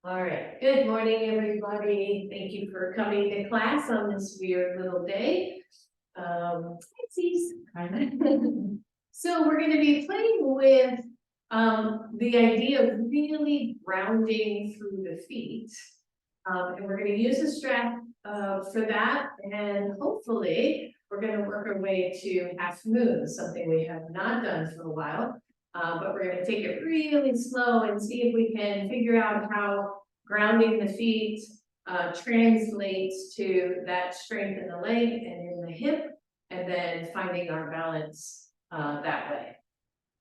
All right, good morning, everybody. Thank you for coming to class on this weird little day. Pixies. So we're gonna be playing with the idea of really grounding through the feet. And we're gonna use a strap for that, and hopefully we're gonna work our way to half moon, something we have not done for a while. But we're gonna take it really slow and see if we can figure out how grounding the feet translates to that strength in the leg and in the hip, and then finding our balance that way.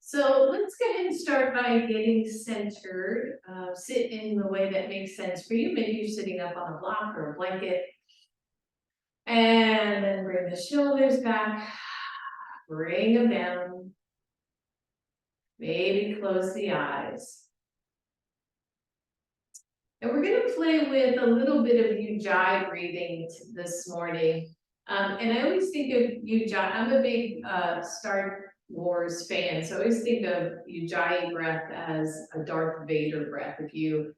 So let's go ahead and start by getting centered. Sit in the way that makes sense for you. Maybe you're sitting up on a block or a blanket. And then bring the shoulders back, bring them down. Maybe close the eyes. And we're gonna play with a little bit of Ujjayi breathing this morning. And I always think of Ujjayi, I'm a big Star Wars fan, so I always think of Ujjayi breath as a Darth Vader breath. If you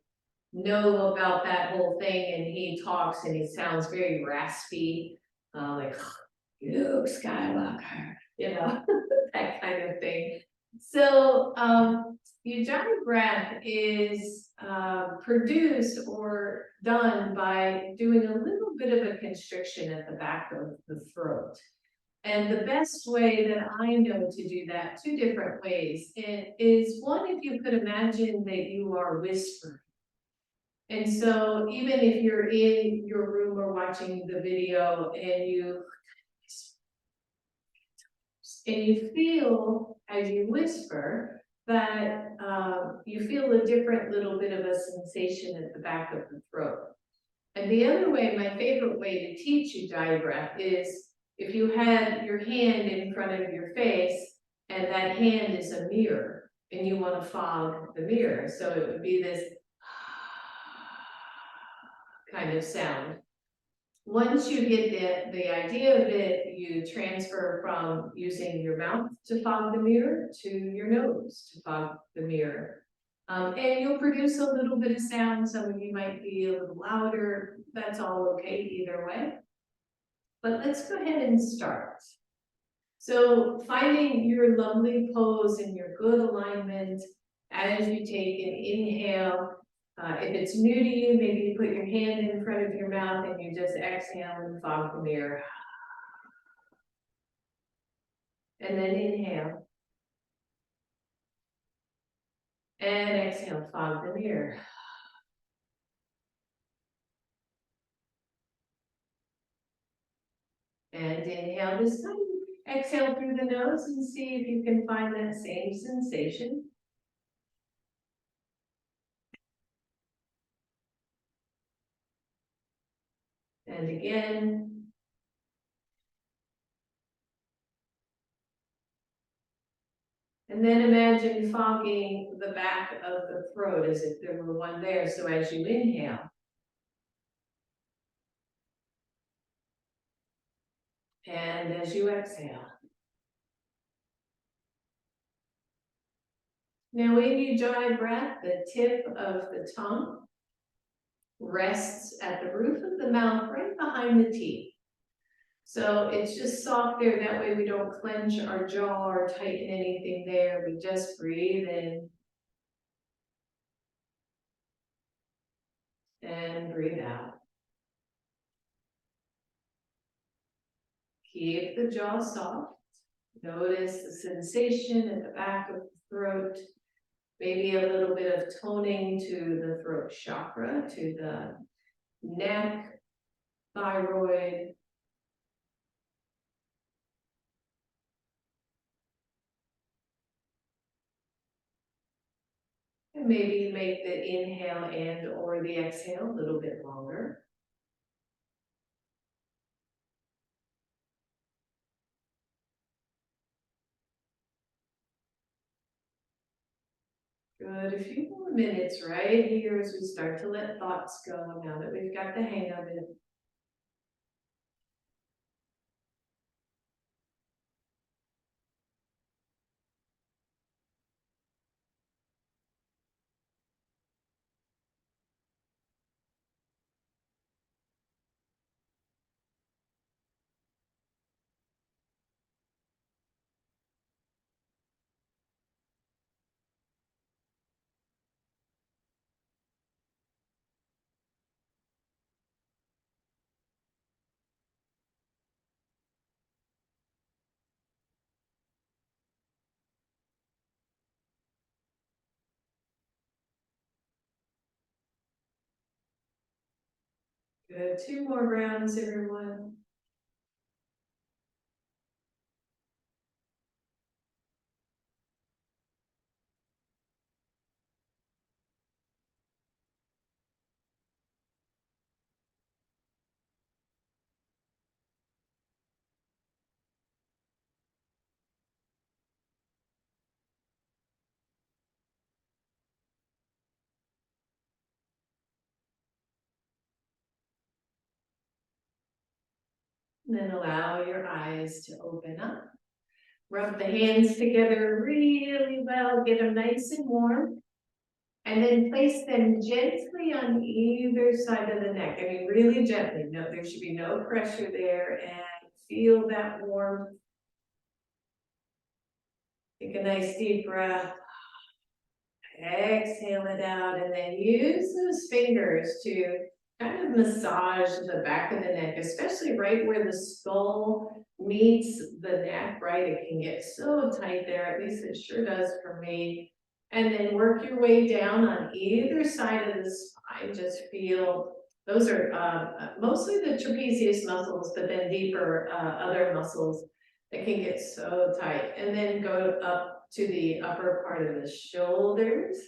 know about that whole thing, and he talks and he sounds very raspy, like Luke Skywalker, that kind of thing. So Ujjayi breath is produced or done by doing a little bit of a constriction at the back of the throat. And the best way that I know to do that, two different ways, is one, if you could imagine that you are whispering. And so even if you're in your room or watching the video and you feel as you whisper that you feel a different little bit of a sensation at the back of the throat. And the other way, my favorite way to teach Ujjayi breath is if you had your hand in front of your face and that hand is a mirror and you want to fog the mirror. So it would be this kind of sound. Once you get the idea of it, you transfer from using your mouth to fog the mirror to your nose to fog the mirror. And you'll produce a little bit of sound. Some of you might be a little louder. That's all okay either way. But let's go ahead and start. So finding your lovely pose and your good alignment as you take an inhale. If it's new to you, maybe you put your hand in front of your mouth and you just exhale and fog the mirror. And then inhale. And exhale, fog the mirror. And inhale this time. Exhale through the nose and see if you can find that same sensation. And again. And then imagine fogging the back of the throat as if there were one there. So as you inhale. And as you exhale. Now in Ujjayi breath, the tip of the tongue rests at the roof of the mouth, right behind the teeth. So it's just soft there, that way we don't clench our jaw or tighten anything there, we just breathe in. And breathe out. Keep the jaw soft. Notice the sensation at the back of the throat. Maybe a little bit of toning to the throat chakra, to the neck, thyroid. And maybe make the inhale and or the exhale a little bit longer. Good, a few more minutes right here as we start to let thoughts go now that we've got the hang of it. Good, 2 more rounds, everyone. And then allow your eyes to open up. Rub the hands together really well, get them nice and warm. And then place them gently on either side of the neck. I mean, really gently. No, there should be no pressure there, and feel that warmth. Take a nice deep breath. Exhale it out, and then use those fingers to kind of massage the back of the neck, especially right where the skull meets the neck, right? It can get so tight there, at least it sure does for me. And then work your way down on either side of the spine. Just feel, those are mostly the trapezius muscles, but then deeper other muscles that can get so tight. And then go up to the upper part of the shoulders.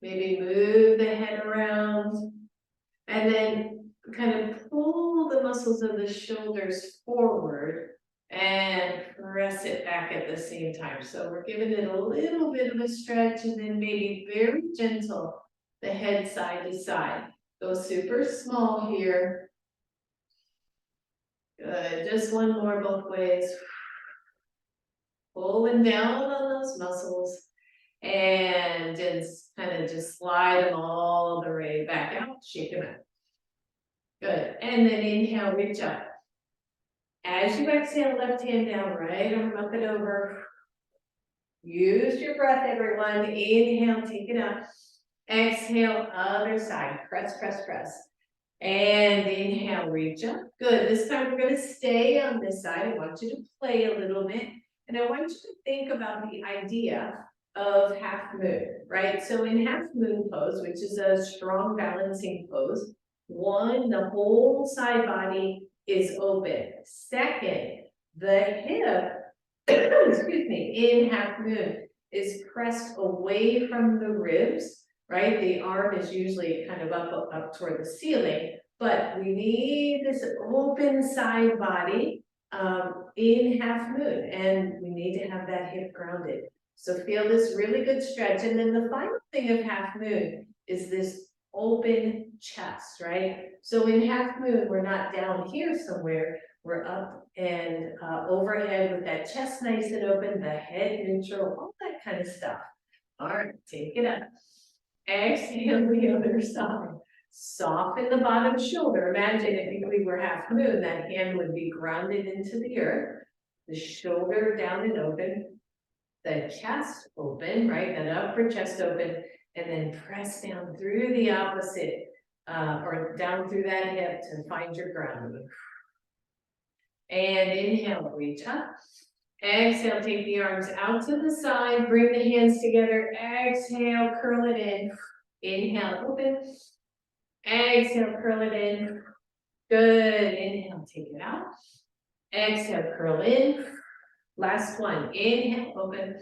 Maybe move the head around. And then kind of pull the muscles of the shoulders forward and press it back at the same time. So we're giving it a little bit of a stretch, and then maybe very gentle, the head side to side. Go super small here. Good, just one more both ways. Pulling down on those muscles and just kind of just slide them all the way back out, shake them out. Good, and then inhale, reach up. As you exhale, left hand down, right arm up and over. Use your breath, everyone. Inhale, take it up. Exhale, other side. Press, press, press. And inhale, reach up. Good. This time we're going to stay on this side. I want you to play a little bit. And I want you to think about the idea of half moon, right? So in half moon pose, which is a strong balancing pose, one, the whole side body is open. Second, the hip, excuse me, in half moon is pressed away from the ribs, right? The arm is usually kind of up toward the ceiling, but we need this open side body in half moon, and we need to have that hip grounded. So feel this really good stretch. And then the final thing of half moon is this open chest, right? So in half moon, we're not down here somewhere, we're up and overhead with that chest nice and open, the head neutral, all that kind of stuff. All right, take it up. Exhale the other side. Soften the bottom shoulder. Imagine if we were half moon, that hand would be grounded into the earth. The shoulder down and open. The chest open, right? That upper chest open. And then press down through the opposite, or down through that hip to find your grounding. And inhale, reach up. Exhale, take the arms out to the side, bring the hands together. Exhale, curl it in. Inhale, open. Exhale, curl it in. Good. Inhale, take it out. Exhale, curl in. Last one. Inhale, open.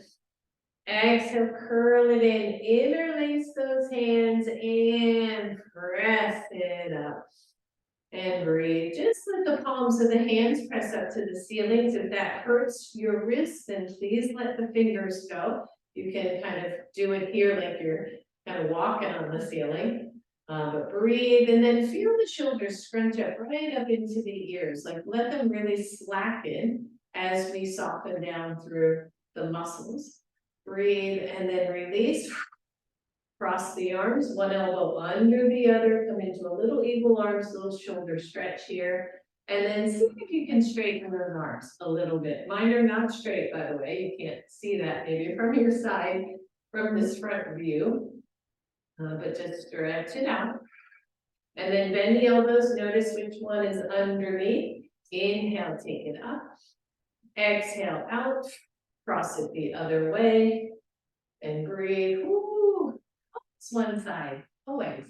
Exhale, curl it in. Interlace those hands and press it up. And breathe. Just let the palms of the hands press up to the ceilings. If that hurts your wrists, then please let the fingers go. You can kind of do it here like you're kind of walking on the ceiling. But breathe, and then feel the shoulders scrunch up right up into the ears. Like let them really slacken as we soften down through the muscles. Breathe, and then release. Cross the arms, one elbow under the other, come into a little eagle arms, little shoulder stretch here. And then see if you can straighten those arms a little bit. Mine are not straight, by the way. You can't see that maybe from your side, from this front view. But just stretch it out. And then bend the elbows. Notice which one is underneath. Inhale, take it up. Exhale out. Cross it the other way. And breathe. Ooh. It's one side, always.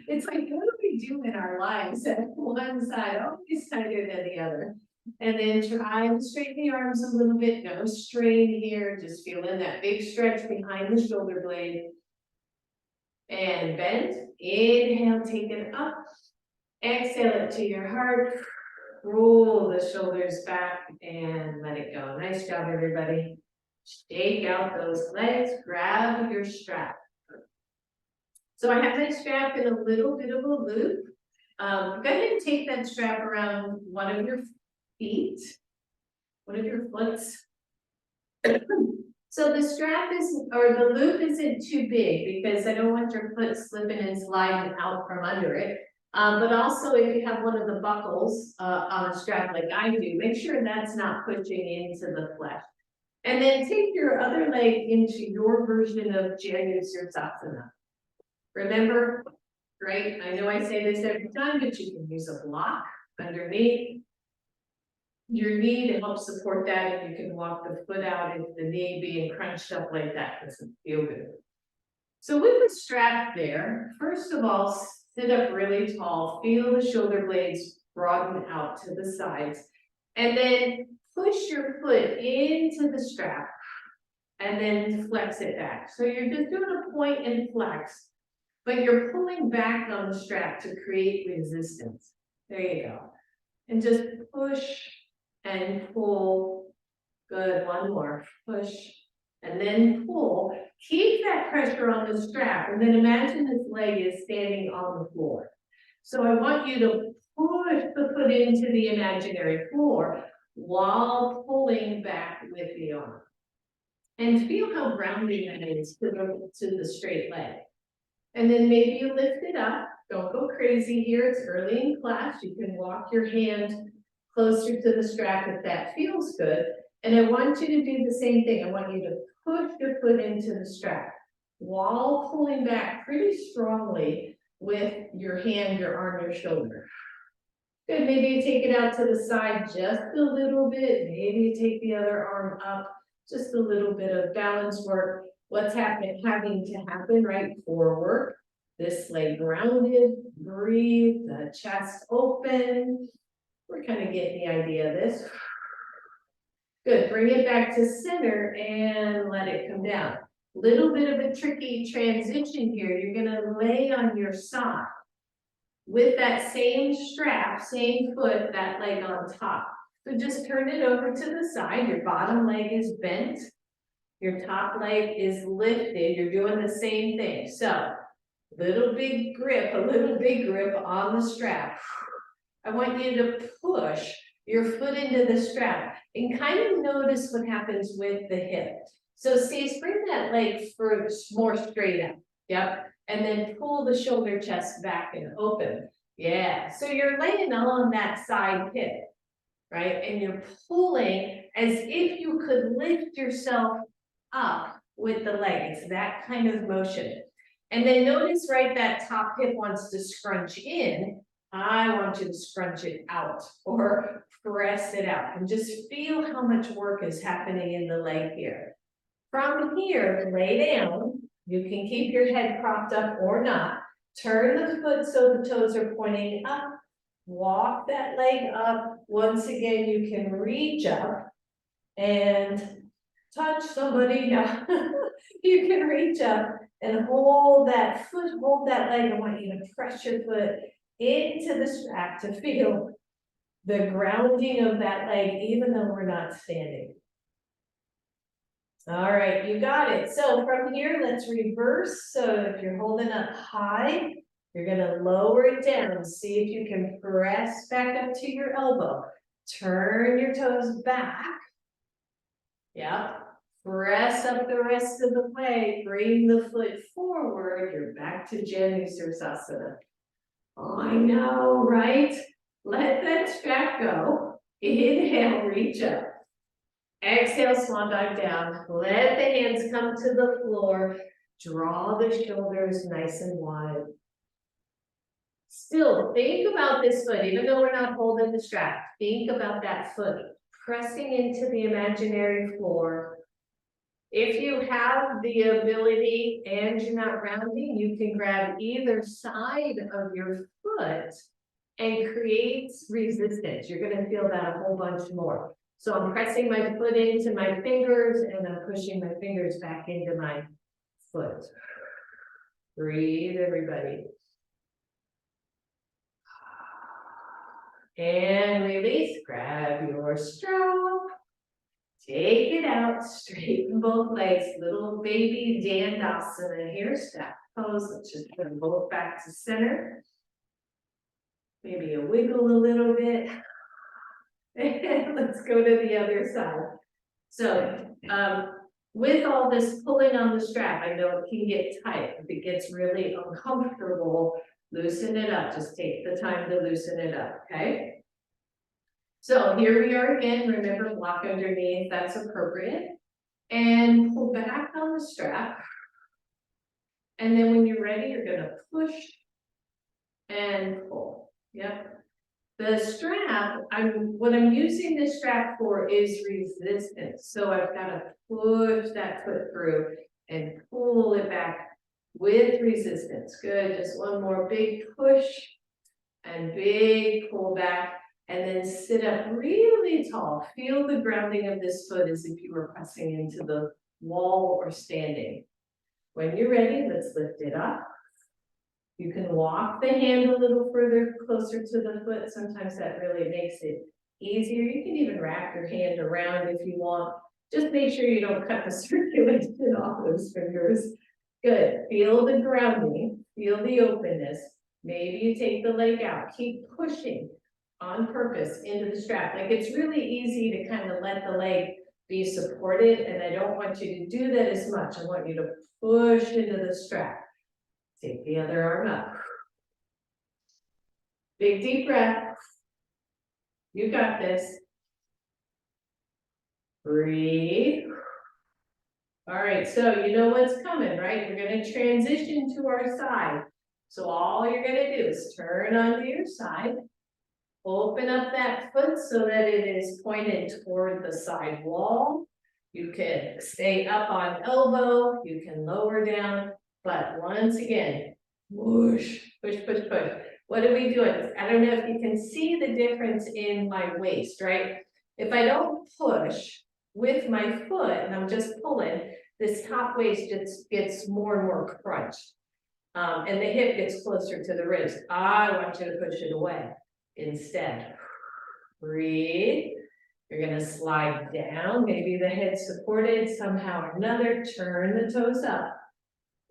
It's like, what are we we do in our lives that one side always tighter than the other. And then try to straighten the arms a little bit, no strain here, just feeling that big stretch behind the shoulder blade. And bend, inhale, take it up. Exhale it to your heart. Roll the shoulders back and let it go. Nice job, everybody. Shake out those legs, grab your strap. So I have my strap in a little bit of a loop. Go ahead and take that strap around one of your feet, one of your foots. So the strap isn't, or the loop isn't too big because I don't want your foot slipping and sliding out from under it. But also if you have one of the buckles on a strap like I do, make sure that's not pushing into the flesh. And then take your other leg into your version of Janu Sirsasana. Remember, right? I know I say this every time, but you can use a block underneath your knee to help support that, and you can walk the foot out if the knee being crunched up like that doesn't feel good. So with the strap there, first of all, sit up really tall, feel the shoulder blades broaden out to the sides, and then push your foot into the strap and then flex it back. So you're just doing a point and flex, but you're pulling back on the strap to create resistance. There you go. And just push and pull. Good, one more. Push and then pull. Keep that pressure on the strap, and then imagine this leg is standing on the floor. So I want you to push the foot into the imaginary floor while pulling back with the arm. And feel how grounding that is to the straight leg. And then maybe you lift it up. Don't go crazy here. It's early in class. You can walk your hand closer to the strap if that feels good. And I want you to do the same thing. I want you to push your foot into the strap while pulling back pretty strongly with your hand, your arm, your shoulder. Good, maybe you take it out to the side just a little bit. Maybe you take the other arm up, just a little bit of balance work. What's having to happen, right? Forward, this leg grounded, breathe, the chest open. We're kind of getting the idea of this. Good, bring it back to center and let it come down. Little bit of a tricky transition here. You're gonna lay on your side with that same strap, same foot, that leg on top. So just turn it over to the side. Your bottom leg is bent. Your top leg is lifted. You're doing the same thing. So little big grip, a little big grip on the strap. I want you to push your foot into the strap and kind of notice what happens with the hip. So see, bring that leg more straight up. Yep. And then pull the shoulder chest back and open. Yeah. So you're laying on that side hip, right? And you're pulling as if you could lift yourself up with the leg. It's that kind of motion. And then notice, right, that top hip wants to scrunch in. I want you to scrunch it out or press it out and just feel how much work is happening in the leg here. From here, lay down. You can keep your head propped up or not. Turn the foot so the toes are pointing up. Walk that leg up. Once again, you can reach up and touch somebody. Now, you can reach up and hold that foot, hold that leg. I want you to press your foot into the strap to feel the grounding of that leg, even though we're not standing. All right, you got it. So from here, let's reverse. So if you're holding up high, you're gonna lower it down. See if you can press back up to your elbow. Turn your toes back. Yep. Press up the rest of the way. Bring the foot forward. You're back to Janu Sirsasana. Oh, I know, right? Let that strap go. Inhale, reach up. Exhale, swan dive down. Let the hands come to the floor. Draw the shoulders nice and wide. Still, think about this foot, even though we're not holding the strap. Think about that foot pressing into the imaginary floor. If you have the ability and you're not rounding, you can grab either side of your foot and create resistance. You're gonna feel that a whole bunch more. So I'm pressing my foot into my fingers and I'm pushing my fingers back into my foot. Breathe, everybody. And release, grab your strap. Take it out, straighten both legs, little baby Dandasana here, stack pose. Let's just put them both back to center. Maybe a wiggle a little bit. And let's go to the other side. So, with all this pulling on the strap, I know it can get tight. If it gets really uncomfortable, loosen it up. Just take the time to loosen it up, okay? So here we are again. Remember, block underneath, that's appropriate. And pull back on the strap. And then when you're ready, you're gonna push and pull. Yep. The strap, what I'm using this strap for is resistance. So I've got to push that foot through and pull it back with resistance. Good, just one more big push and big pull back. And then sit up really tall. Feel the grounding of this foot as if you were pressing into the wall or standing. When you're ready, let's lift it up. You can walk the hand a little further closer to the foot. Sometimes that really makes it easier. You can even wrap your hand around if you want. Just make sure you don't cut the circulation off those fingers. Good. Feel the grounding. Feel the openness. Maybe you take the leg out. Keep pushing on purpose into the strap. Like it's really easy to kind of let the leg be supported, and I don't want you to do that as much. I want you to push into the strap. Take the other arm up. Big deep breath. You got this. Breathe. All right, so you know what's coming, right? We're going to transition to our side. So all you're going to do is turn onto your side. Open up that foot so that it is pointed toward the side wall. You can stay up on elbow. You can lower down. But once again, whoosh, push, push, push. What are we doing? I don't know if you can see the difference in my waist, right? If I don't push with my foot and I'm just pulling, this top waist just gets more and more crunched. And the hip gets closer to the wrist. I want you to push it away instead. Breathe. You're gonna slide down, maybe the head supported somehow or another, turn the toes up.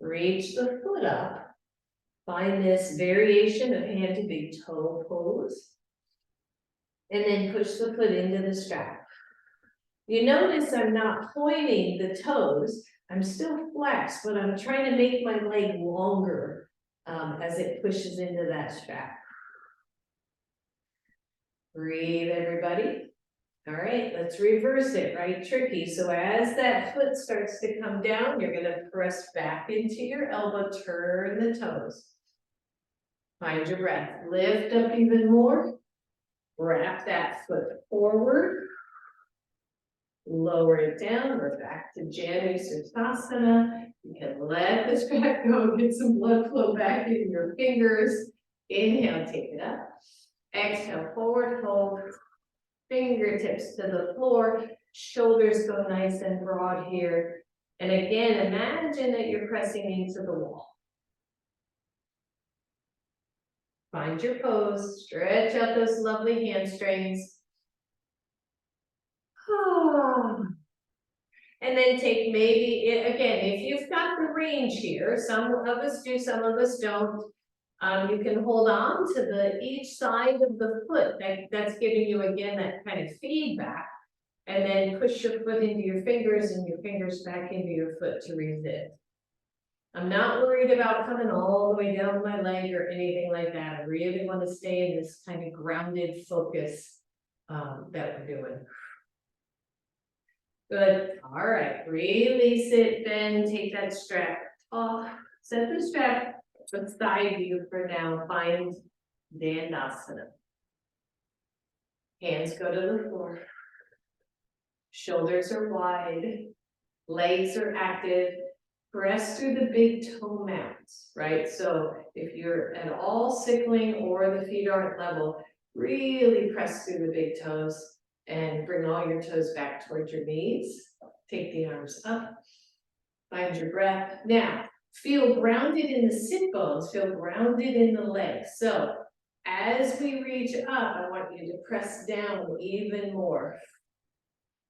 Reach the foot up. Find this variation of hand to big toe pose. And then push the foot into the strap. You notice I'm not pointing the toes. I'm still flexed, but I'm trying to make my leg longer as it pushes into that strap. Breathe, everybody. All right, let's reverse it, right? Tricky. So as that foot starts to come down, you're gonna press back into your elbow, turn the toes. Find your breath, lift up even more. Wrap that foot forward. Lower it down, we're back to Janu Sutasana. You can let the strap go, get some blood flow back in your fingers. Inhale, take it up. Exhale, forward fold. Fingertips to the floor, shoulders go nice and broad here. And again, imagine that you're pressing into the wall. Find your pose, stretch out those lovely hamstrings. And then take maybe, again, if you've got the range here, some of us do, some of us don't. You can hold on to each side of the foot. That's giving you, again, that kind of feedback. And then push your foot into your fingers and your fingers back into your foot to resist. I'm not worried about coming all the way down my leg or anything like that. I really want to stay in this kind of grounded focus that we're doing. Good. All right. Release it. Then take that strap off. Set the strap beside you for now. Find Dandasana. Hands go to the floor. Shoulders are wide. legs are active. Press through the big toe mounts, right? So if you're at all sickling or the feet aren't level, really press through the big toes and bring all your toes back towards your knees. Take the arms up, find your breath. Now, feel grounded in the sit bones, feel grounded in the legs. So as we reach up, I want you to press down even more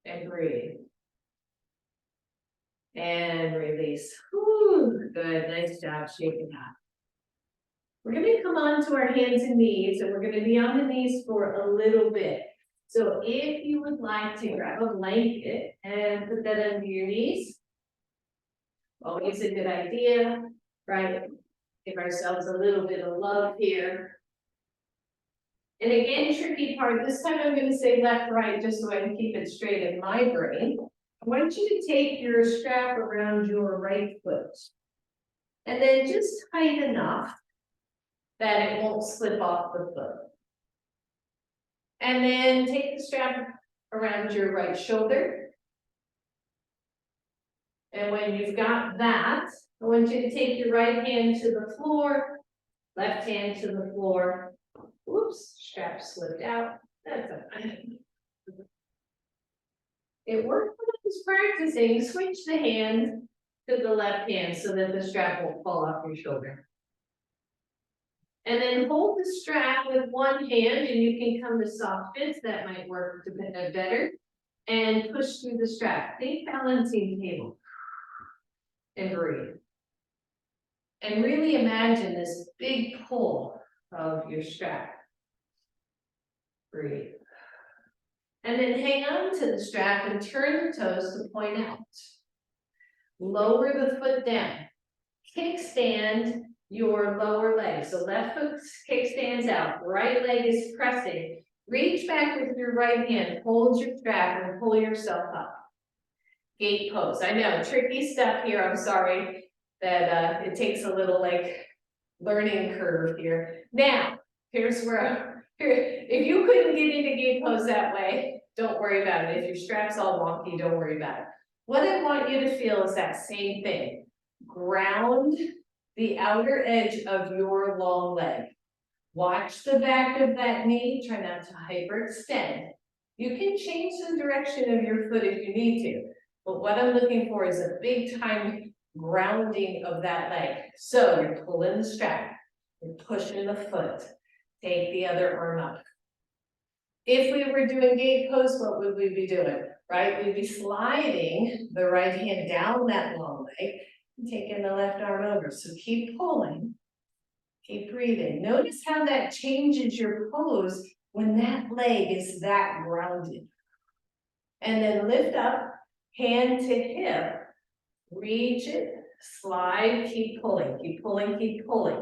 and breathe. And release. Whew, good, nice job shaking out. We're gonna come onto our hands and knees, and we're gonna be on the knees for a little bit. So if you would like to grab a blanket and put that under your knees, always a good idea, right? Give ourselves a little bit of love here. And again, tricky part, this time I'm gonna say left, right, just so I can keep it straight in my brain. I want you to take your strap around your right foot. And then just tight enough that it won't slip off the foot. And then take the strap around your right shoulder. And when you've got that, I want you to take your right hand to the floor, left hand to the floor. Oops, strap slipped out. That's okay. It worked when I was practicing. Switch the hand to the left hand so that the strap won't fall off your shoulder. And then hold the strap with one hand, and you can come to soft fist, that might work better. And push through the strap. Think balancing table. And breathe. And really imagine this big pull of your strap. Breathe. And then hang on to the strap and turn the toes to point out. Lower the foot down. Kickstand your lower leg. So left foot kickstands out, right leg is pressing. Reach back with your right hand, hold your strap and pull yourself up. Gate pose. I know, tricky stuff here. I'm sorry that it takes a little like learning curve here. Now, here's where if you couldn't get into gate pose that way, don't worry about it. If your strap's all wonky, don't worry about it. What I want you to feel is that same thing. Ground the outer edge of your long leg. Watch the back of that knee, try not to hyperextend. You can change the direction of your foot if you need to, but what I'm looking for is a big time grounding of that leg. So you're pulling the strap, you're pushing the foot, take the other arm up. If we were doing gate pose, what would we be doing, right? We'd be sliding the right hand down that long leg, taking the left arm over. So keep pulling, keep breathing. Notice how that changes your pose when that leg is that grounded. And then lift up, hand to hip, reach it, slide, keep pulling, keep pulling, keep pulling.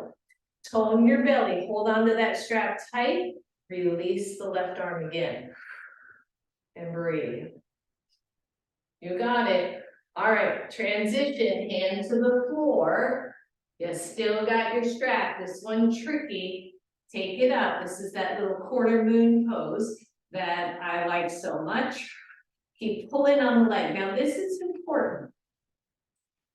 Tone your belly, hold on to that strap tight, release the left arm again. And breathe. You got it. All right, transition, hand to the floor. You still got your strap. This one tricky. Take it up. This is that little quarter moon pose that I like so much. Keep pulling on the leg. Now this is important.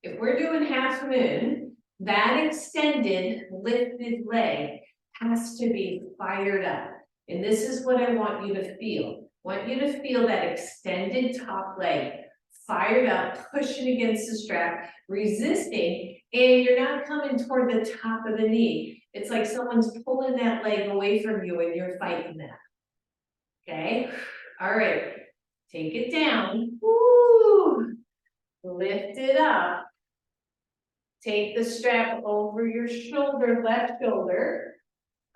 If we're doing half moon, that extended, lifted leg has to be fired up. And this is what I want you to feel. I want you to feel that extended top leg, fired up, pushing against the strap, resisting, and you're not coming toward the top of the knee. It's like someone's pulling that leg away from you and you're fighting that. Okay? All right. Take it down. Woo! Lift it up. Take the strap over your shoulder, left shoulder.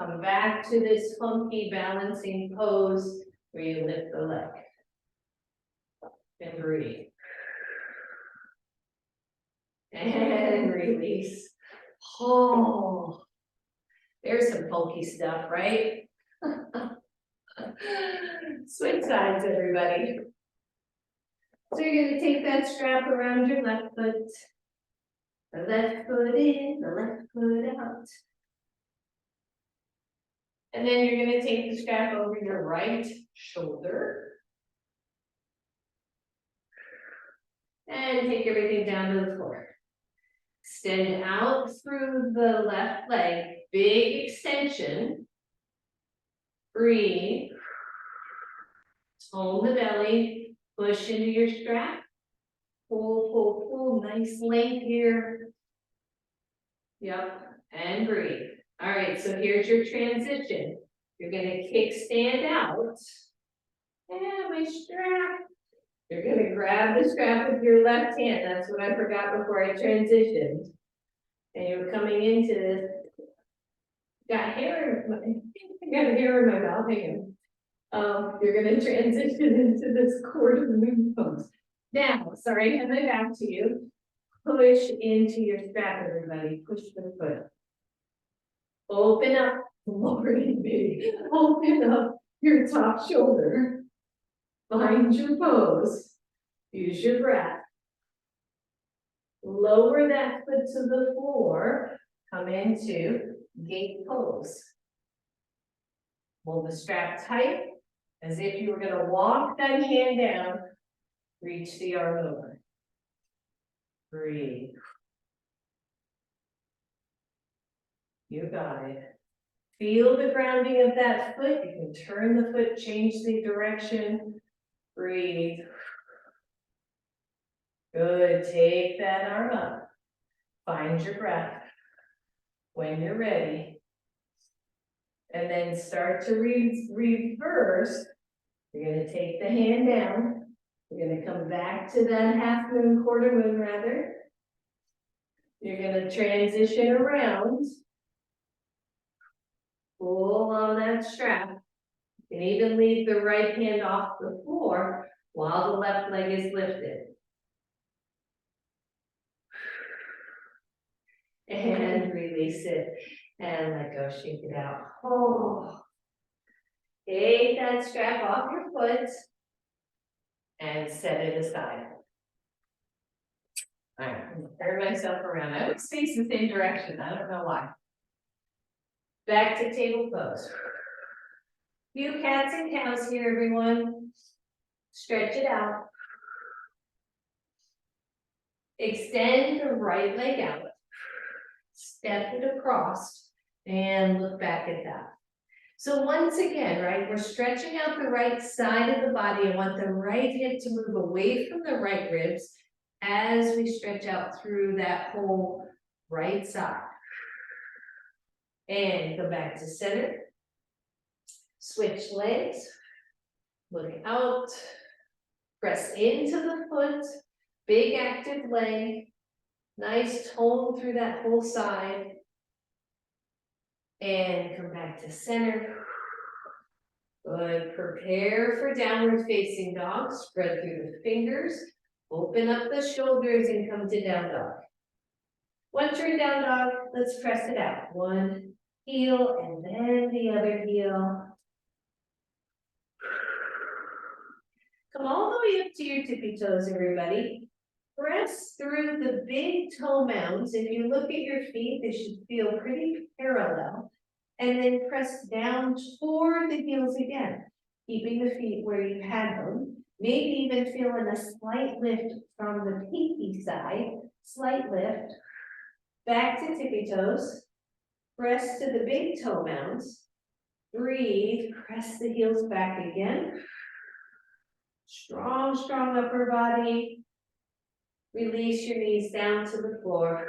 Come back to this funky balancing pose where you lift the leg. And breathe. And release. Oh, there's some funky stuff, right? Switch sides, everybody. So you're going to take that strap around your left foot. The left foot in, the left foot out. And then you're going to take the strap over your right shoulder. And take everything down to the floor. Extend out through the left leg, big extension. Breathe. Tone the belly, push into your strap. Pull, pull, pull, nice length here. Yep, and breathe. All right, so here's your transition. You're gonna kickstand out. And my strap. You're gonna grab the strap with your left hand. That's what I forgot before I transitioned. And you're coming into this. Got hair in my, I got hair in my mouth, hang on. You're gonna transition into this quarter moon pose. Now, sorry, hand my back to you. Push into your strap, everybody. Push the foot. Open up, lower and big. Open up your top shoulder. Find your pose. Use your breath. Lower that foot to the floor. Come into gate pose. Pull the strap tight, as if you were going to walk that hand down. Reach the arm over. Breathe. You got it. Feel the grounding of that foot. You can turn the foot, change the direction. Breathe. Good. Take that arm up. Find your breath. When you're ready. And then start to reverse. You're going to take the hand down. You're going to come back to that half moon, quarter moon rather. You're going to transition around. Pull on that strap. You can even leave the right hand off the floor while the left leg is lifted. And release it. And let go, shake it out. Oh. Take that strap off your foot and set it aside. All right, I'm gonna turn myself around. I always face the same direction. I don't know why. Back to table pose. Few cats and cows here, everyone. Stretch it out. Extend the right leg out. Step it across and look back at that. So once again, right, we're stretching out the right side of the body. I want the right hip to move away from the right ribs as we stretch out through that whole right side. And go back to center. Switch legs. Look out. Press into the foot. Big active leg. Nice tone through that whole side. And come back to center. Good. Prepare for downward facing dog. Spread through the fingers. Open up the shoulders and come to down dog. Once you're in down dog, let's press it out. One heel and then the other heel. Come all the way up to your tippy toes, everybody. Press through the big toe mounds. If you look at your feet, they should feel pretty parallel. And then press down toward the heels again, keeping the feet where you had them. Maybe even feeling a slight lift from the pinky side. Slight lift. Back to tippy toes. Press to the big toe mounds. Breathe. Press the heels back again. Strong, strong upper body. Release your knees down to the floor.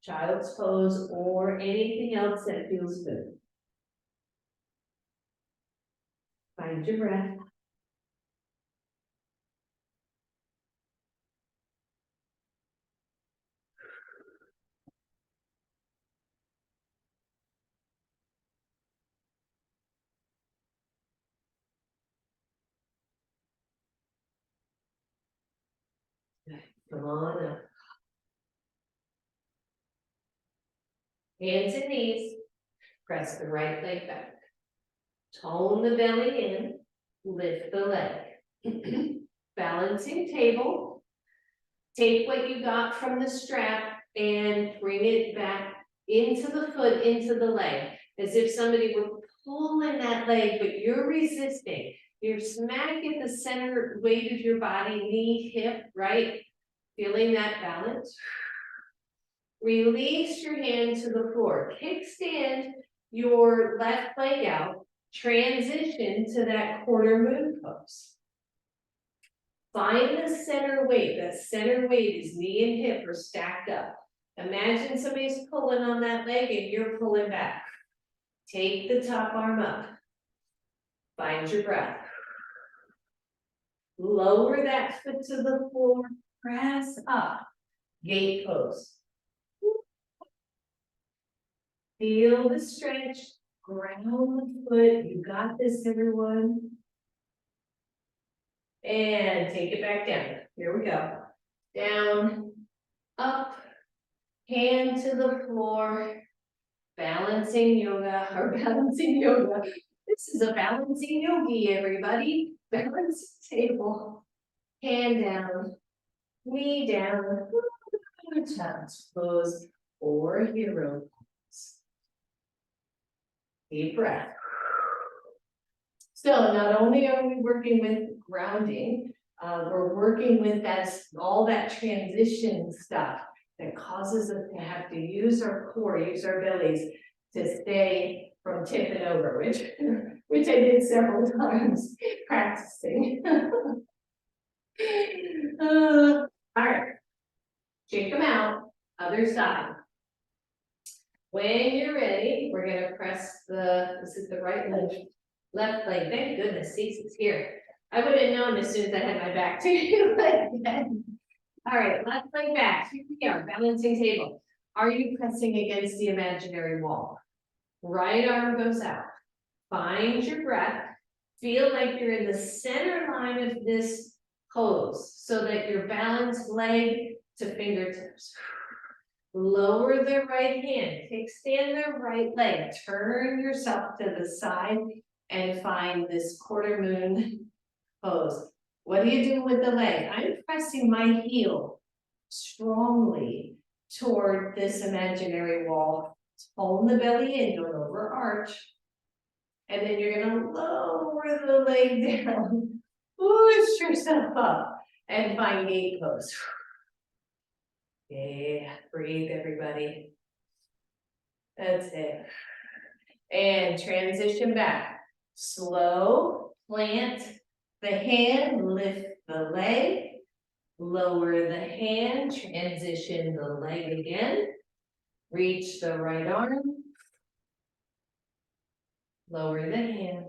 Child's pose or anything else that feels good. Find your breath. Come on up. Hands and knees. Press the right leg back. Tone the belly in. Lift the leg. Balancing table. Take what you got from the strap and bring it back into the foot, into the leg. As if somebody were pulling that leg, but you're resisting. You're smack at the center weight of your body, knee, hip, right? Feeling that balance. Release your hand to the floor. Kickstand your left leg out. Transition to that quarter moon pose. Find the center weight. The center weight is knee and hip are stacked up. Imagine somebody's pulling on that leg and you're pulling back. Take the top arm up. Find your breath. Lower that foot to the floor. Press up. Gate pose. Feel the stretch. Ground the foot. You got this, everyone. And take it back down. Here we go. Down, up, hand to the floor. Balancing yoga or balancing yoga. This is a balancing yogi, everybody. Balance table. Hand down, knee down, child's pose or hero pose. Deep breath. So not only are we working with grounding, we're working with all that transition stuff that causes us to have to use our core, use our bellies to stay from tipping over, which I did several times practicing. All right, shake them out, other side. When you're ready, we're gonna press this is the right leg, left leg, thank goodness, Cece's here. I would have known as soon as I had my back to you. All right, left leg back, here we are, balancing table. Are you pressing against the imaginary wall? Right arm goes out. Find your breath. Feel like you're in the center line of this pose so that your balanced leg to fingertips. Lower the right hand, kickstand the right leg, turn yourself to the side and find this quarter moon pose. What do you do with the leg? I'm pressing my heel strongly toward this imaginary wall. Hold the belly in, don't overarch. And then you're gonna lower the leg down, push yourself up and find gate pose. Yeah, breathe everybody. That's it. And transition back. Slow, plant the hand, lift the leg, lower the hand, transition the leg again, reach the right arm, lower the hand,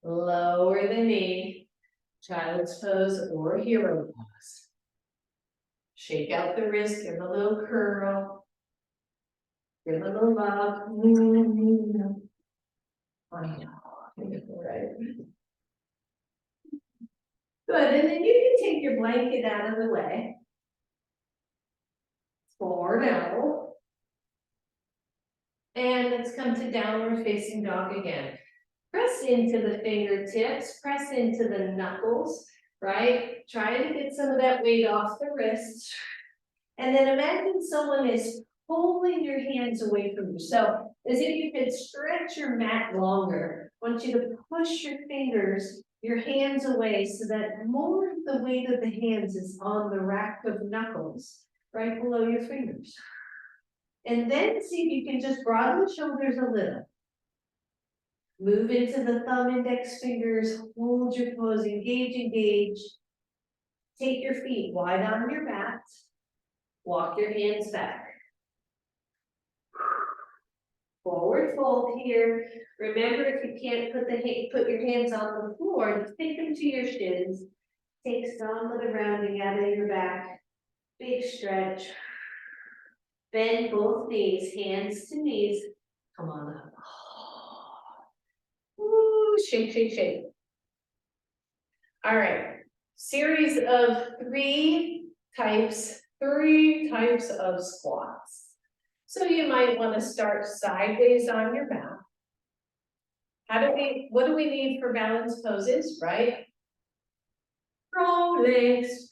lower the knee, child's pose or hero pose. Shake out the wrist, give a little curl, give a little love. I know, right? Good, and then you can take your blanket out of the way. Forward elbow. And let's come to downward facing dog again. Press into the fingertips, press into the knuckles, right? Try to get some of that weight off the wrists. And then imagine someone is pulling your hands away from you. So as if you could stretch your mat longer. I want you to push your fingers, your hands away so that more of the weight of the hands is on the rack of knuckles, right below your fingers. And then see if you can just broaden the shoulders a little. Move into the thumb index fingers, hold your pose, engage. Take your feet wide on your mat. Walk your hands back. Forward fold here. Remember, if you can't put your hands on the floor, just take them to your shins. Take some of the rounding out of your back. Big stretch. Bend both knees, hands to knees. Come on up. Woo, shake. All right, series of three types of squats. So you might want to start sideways on your mat. What do we need for balance poses, right? Strong legs,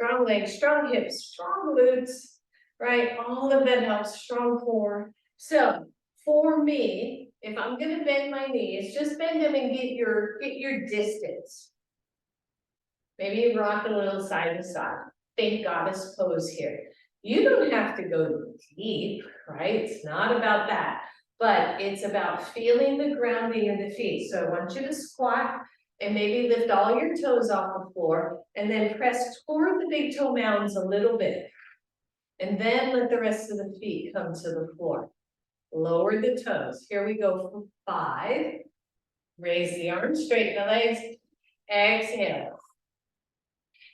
strong hips, strong glutes, right? All of that helps, strong core. So for me, if I'm gonna bend my knees, just bend them and get your distance. Maybe rock a little side to side. Think goddess pose here. You don't have to go deep, right? It's not about that, but it's about feeling the grounding in the feet. So I want you to squat and maybe lift all your toes off the floor and then press toward the big toe mounds a little bit. And then let the rest of the feet come to the floor. Lower the toes. Here we go for 5. Raise the arms, straighten the legs. Exhale.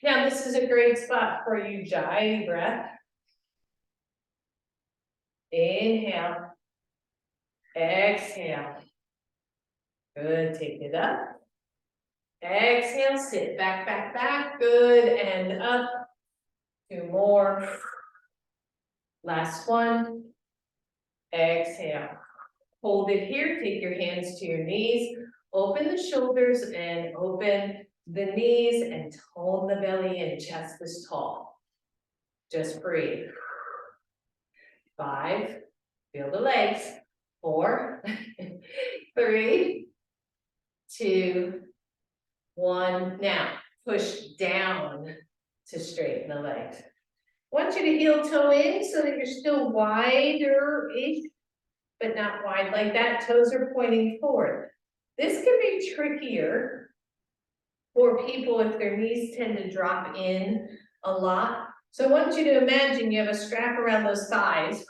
Now this is a great spot for Ujjayi breath. Inhale. Exhale. Good, take it up. Exhale, sit back, back, back. Good, and up. 2 more. Last one. Exhale. Hold it here, take your hands to your knees. Open the shoulders and open the knees and tone the belly in, chest is tall. Just breathe. 5, feel the legs. 4, 3, 2, 1. Now, push down to straighten the legs. I want you to heel toe in so that you're still wider-ish, but not wide like that. Toes are pointing forward. This can be trickier for people if their knees tend to drop in a lot. So I want you to imagine you have a strap around those thighs.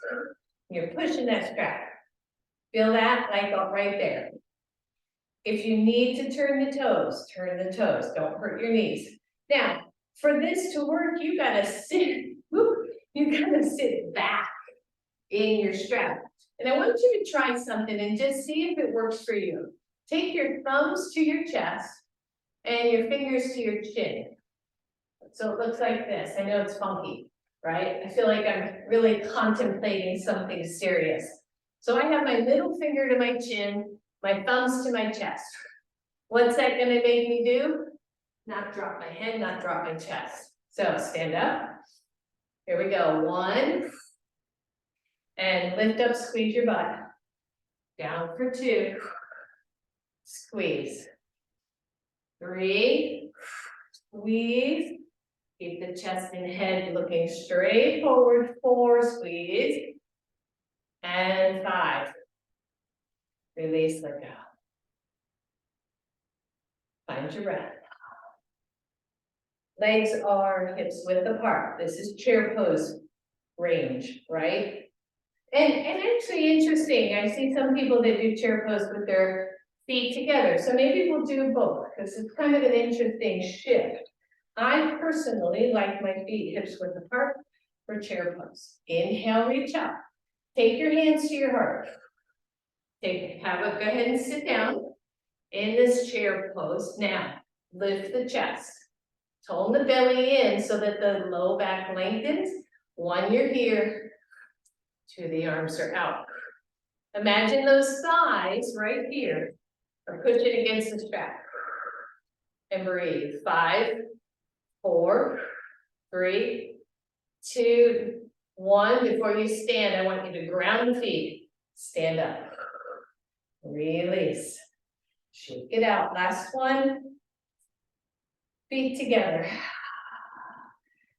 You're pushing that strap. Feel that? Like right there. If you need to turn the toes, turn the toes. Don't hurt your knees. Now, for this to work, you gotta sit. You gotta sit back in your strap. And I want you to try something and just see if it works for you. Take your thumbs to your chest and your fingers to your chin. So it looks like this. I know it's funky, right? I feel like I'm really contemplating something serious. So I have my middle finger to my chin, my thumbs to my chest. What's that gonna make me do? Not drop my head, not drop my chest. So stand up. Here we go. 1. And lift up, squeeze your butt. Down for 2. Squeeze. 3. Squeeze. Keep the chest and head looking straight forward. 4. Squeeze. And 5. Release, let go. Find your breath. Legs are hips width apart. This is chair pose range, right? And actually interesting, I see some people that do chair pose with their feet together. So maybe we'll do both because it's kind of an interesting shift. I personally like my feet hips width apart for chair pose. Inhale, reach up. Take your hands to your heart. Go ahead and sit down in this chair pose. Now, lift the chest. Tone the belly in so that the low back lengthens. 1, you're here. 2, the arms are out. Imagine those thighs right here are pushing against the strap. And breathe. 5, 4, 3, 2, 1. Before you stand, I want you to ground the feet. Stand up. Release. Shake it out. Last one. Feet together.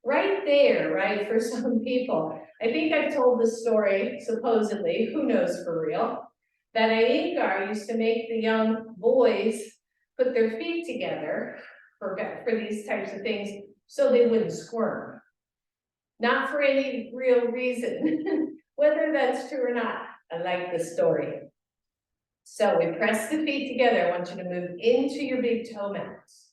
Right there, right, for some people. I think I've told the story, supposedly, who knows for real, that Iyengar used to make the young boys put their feet together for these types of things so they wouldn't squirm. Not for any real reason, whether that's true or not. I like the story. So we press the feet together. I want you to move into your big toe mounds.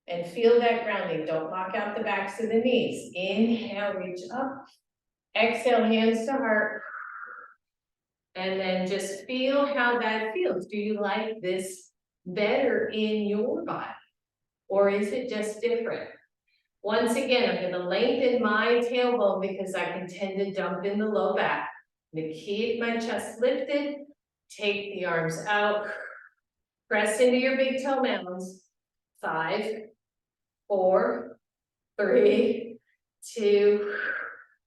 And feel that grounding. Don't lock out the backs of the knees. Inhale, reach up. Exhale, hands to heart. And then just feel how that feels. Do you like this better in your body? Or is it just different? Once again, I'm going to lengthen my tailbone because I can tend to dump in the low back. I'm going to keep my chest lifted. Take the arms out. Press into your big toe mounds. 5, 4, 3, 2,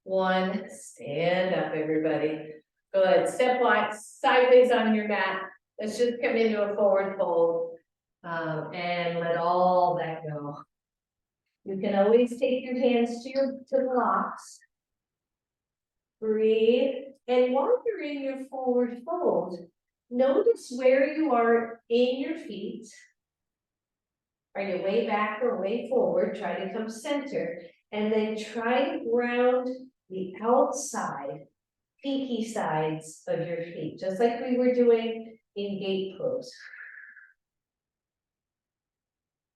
1. Stand up, everybody. Good. Step wide, sideways on your mat. Let's just come into a forward fold. And let all that go. You can always take your hands to the blocks. Breathe, and while you're in your forward fold, notice where you are in your feet. Are you way back or way forward? Try to come center, and then try to ground the outside, pinky sides of your feet, just like we were doing in gate pose.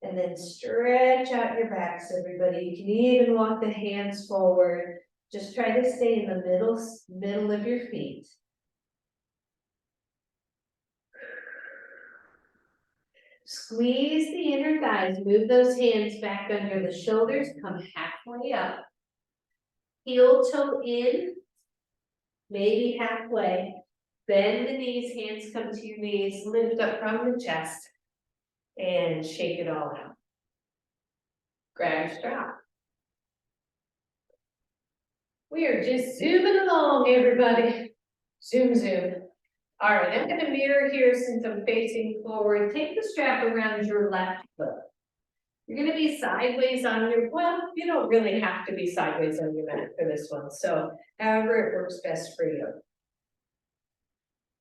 And then stretch out your backs, everybody. You can even walk the hands forward. Just try to stay in the middle of your feet. Squeeze the inner thighs, move those hands back under the shoulders, come halfway up. Heel toe in, maybe halfway. Bend the knees, hands come to your knees, lift up from the chest, and shake it all out. Grab your strap. We are just zooming along, everybody. Zoom, zoom. All right, I'm gonna mirror here since I'm facing forward. Take the strap around your left foot. You're gonna be sideways on your, well, you don't really have to be sideways on your mat for this one. So however it works best for you.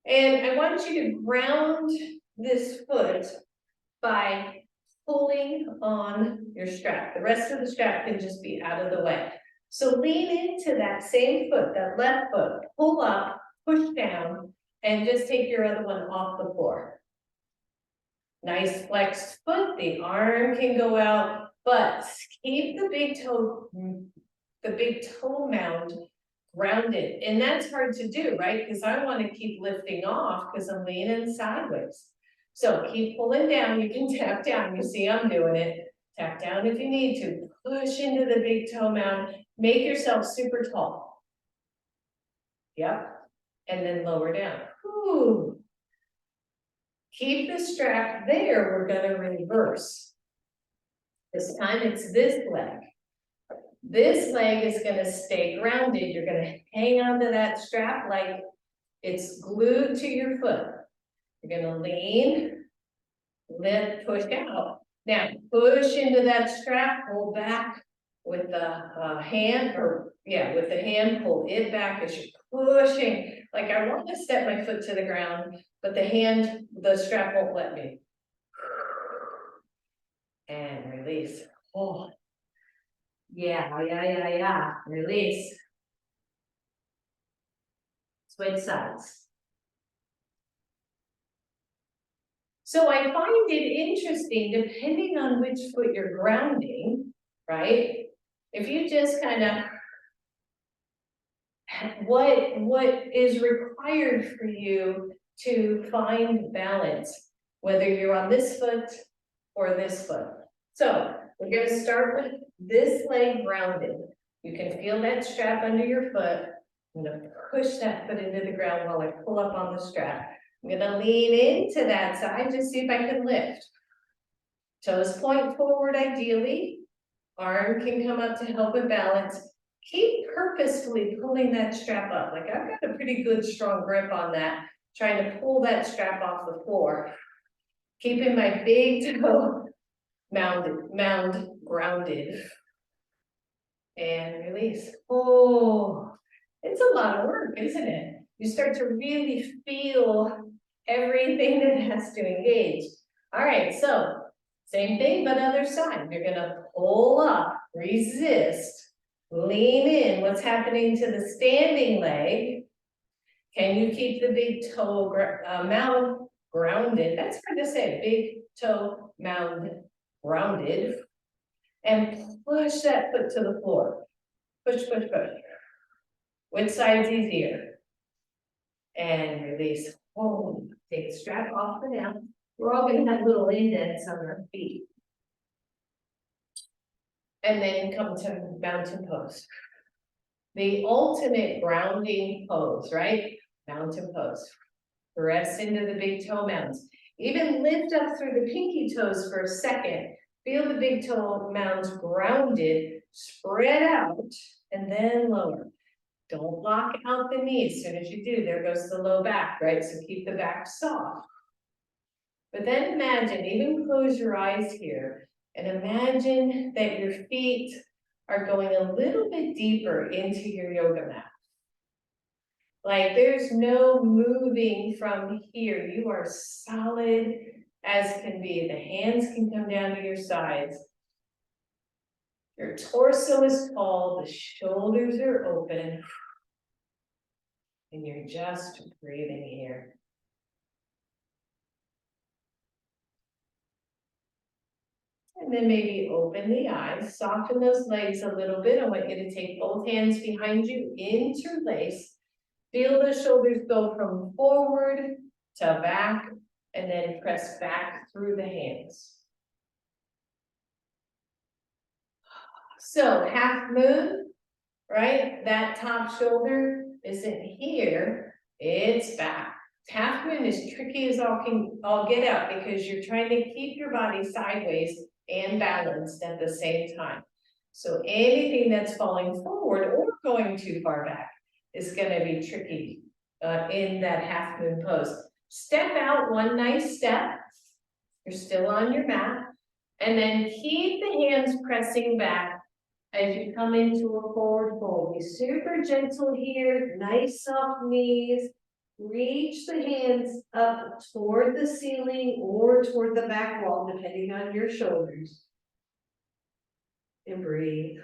And I want you to ground this foot by pulling on your strap. The rest of the strap can just be out of the way. So lean into that same foot, that left foot, pull up, push down, and just take your other one off the floor. Nice flexed foot, the arm can go out, but keep the big toe mound grounded. And that's hard to do, right? Because I want to keep lifting off because I'm leaning sideways. So keep pulling down, you can tap down, you see I'm doing it. Tap down if you need to, push into the big toe mound, make yourself super tall. Yep, and then lower down. Ooh. Keep the strap there, we're gonna reverse. This time it's this leg. This leg is gonna stay grounded, you're gonna hang onto that strap like it's glued to your foot. You're gonna lean, lift, push out. Now, push into that strap, pull back with the hand, with the hand, pull it back as you're pushing. Like I want to step my foot to the ground, but the strap won't let me. And release. Oh, yeah. Release. Switch sides. So I find it interesting, depending on which foot you're grounding, right? If you just kind of, what is required for you to find balance, whether you're on this foot or this foot. So we're going to start with this leg grounded. You can feel that strap under your foot. I'm going to push that foot into the ground while I pull up on the strap. I'm gonna lean into that side, just see if I can lift. Toes point forward ideally. Arm can come up to help with balance. Keep purposefully pulling that strap up. Like I've got a pretty good strong grip on that, trying to pull that strap off the floor. Keeping my big toe mound grounded. And release. Oh, it's a lot of work, isn't it? You start to really feel everything that has to engage. All right, so same thing, but other side. You're gonna pull up, resist, lean in. What's happening to the standing leg? Can you keep the big toe mound grounded? That's hard to say, big toe mound grounded. And push that foot to the floor. Push, push, push. Which side's easier? And release. Oh, take the strap off for now. We're all gonna have little indents on our feet. And then come to mountain pose. The ultimate grounding pose, right? Mountain pose. Press into the big toe mounds. Even lift up through the pinky toes for a second. Feel the big toe mounds grounded, spread out, and then lower. Don't lock out the knees. As soon as you do, there goes the low back, right? So keep the back soft. But then imagine, even close your eyes here, and imagine that your feet are going a little bit deeper into your yoga mat. Like there's no moving from here. You are solid as can be. The hands can come down to your sides. Your torso is tall, the shoulders are open. And you're just breathing here. And then maybe open the eyes, soften those legs a little bit. I want you to take both hands behind you, interlace. Feel the shoulders go from forward to back, and then press back through the hands. So half moon, right? That top shoulder isn't here, it's back. Half moon is tricky as all get out because you're trying to keep your body sideways and balanced at the same time. So anything that's falling forward or going too far back is gonna be tricky in that half moon pose. Step out one nice step. You're still on your mat. And then keep the hands pressing back as you come into a forward fold. Be super gentle here, nice soft knees. Reach the hands up toward the ceiling or toward the back wall, depending on your shoulders. And breathe.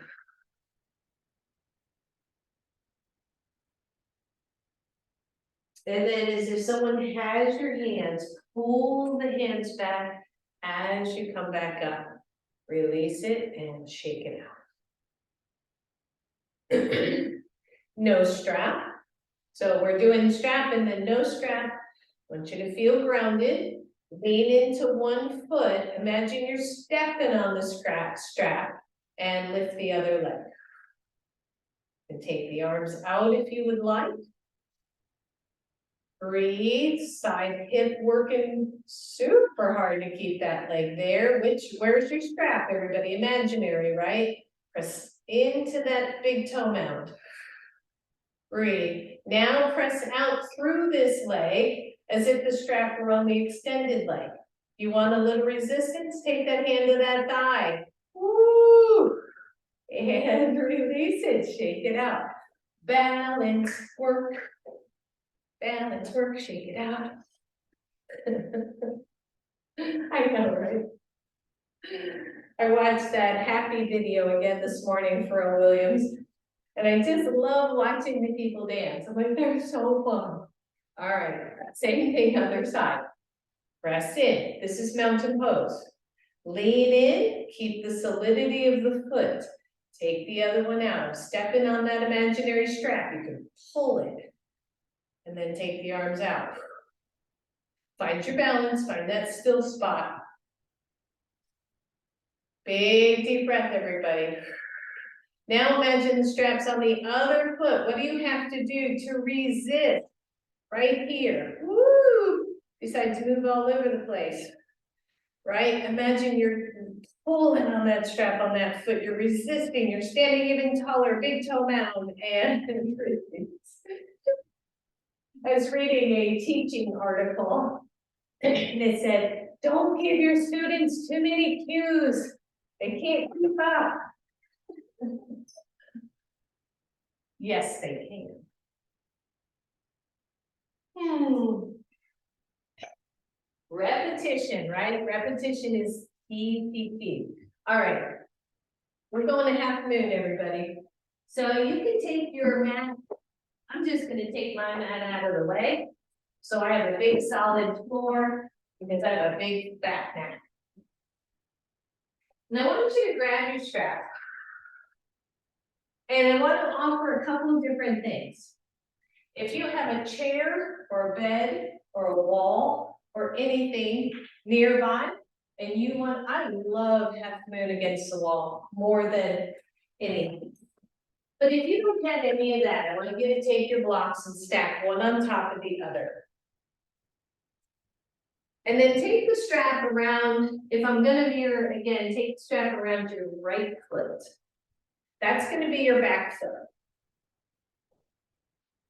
And then as if someone has your hands, pull the hands back as you come back up. Release it and shake it out. No strap. So we're doing strap and then no strap. I want you to feel grounded. Lean into one foot. Imagine you're stepping on the strap and lift the other leg. And take the arms out if you would like. Breathe, side hip working super hard to keep that leg there. Where's your strap, everybody? Imaginary, right? Press into that big toe mound. Breathe. Now press out through this leg as if the strap were on the extended leg. You want a little resistance? Take that hand to that thigh. Woo! And release it, shake it out. Balance work. Balance work, shake it out. I know, right? I watched that happy video again this morning for Pharrell Williams. And I just love watching the people dance. I'm like, they're so fun. All right, same thing, other side. Press in. This is mountain pose. Lean in, keep the solidity of the foot. Take the other one out. Step in on that imaginary strap. You can pull it. And then take the arms out. Find your balance, find that still spot. Big deep breath, everybody. Now imagine the straps on the other foot. What do you have to do to resist? Right here. Woo! Besides move all over the place. Right? Imagine you're pulling on that strap on that foot. You're resisting. You're standing even taller. Big toe mound and I was reading a teaching article and it said, don't give your students too many cues. They can't keep up. Yes, they can. Repetition, right? Repetition is key. All right. We're going to half moon, everybody. So you can take your mat. I'm just going to take my mat out of the way. So I have a big solid floor because I have a big fat mat. Now I want you to grab your strap. And I want to offer a couple of different things. If you have a chair or a bed or a wall or anything nearby, and you want, I love half moon against the wall more than anything. But if you don't have any of that, I want you to take your blocks and stack one on top of the other. And then take the strap around, if I'm gonna mirror again, take the strap around your right foot. That's gonna be your back foot.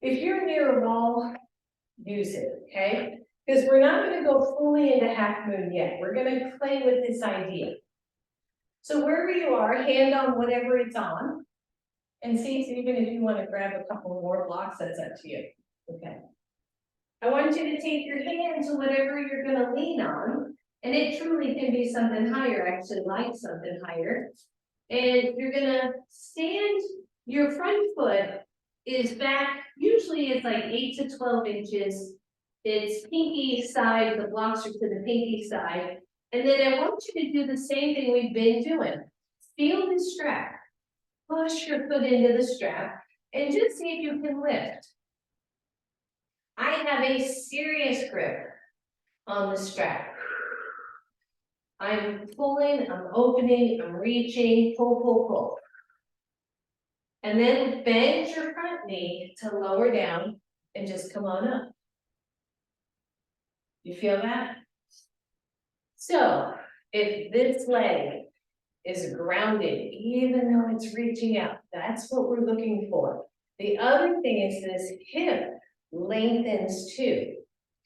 If you're near a wall, use it, okay? Because we're not gonna go fully into half moon yet, we're gonna play with this idea. So wherever you are, hand on whatever it's on. And see, so even if you wanna grab a couple more blocks, that's up to you, okay? I want you to take your hand to whatever you're gonna lean on, and it truly can be something higher, I actually like something higher. And you're gonna stand, your front foot is back, usually it's like 8 to 12 inches. It's pinky side, the blocks are to the pinky side. And then I want you to do the same thing we've been doing. Feel the strap. Push your foot into the strap and just see if you can lift. I have a serious grip on the strap. I'm pulling, I'm opening, I'm reaching, pull, pull, pull. And then bend your front knee to lower down and just come on up. You feel that? So if this leg is grounded, even though it's reaching out, that's what we're looking for. The other thing is this hip lengthens too.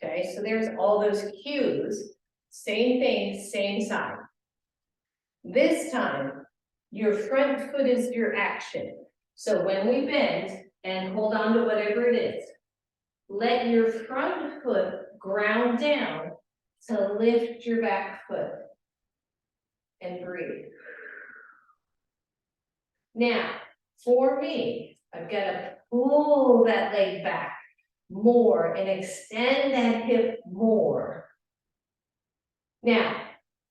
Okay, so there's all those cues. Same thing, same side. This time, your front foot is your action. So when we bend and hold on to whatever it is, let your front foot ground down to lift your back foot and breathe. Now, for me, I've got to pull that leg back more and extend that hip more. Now,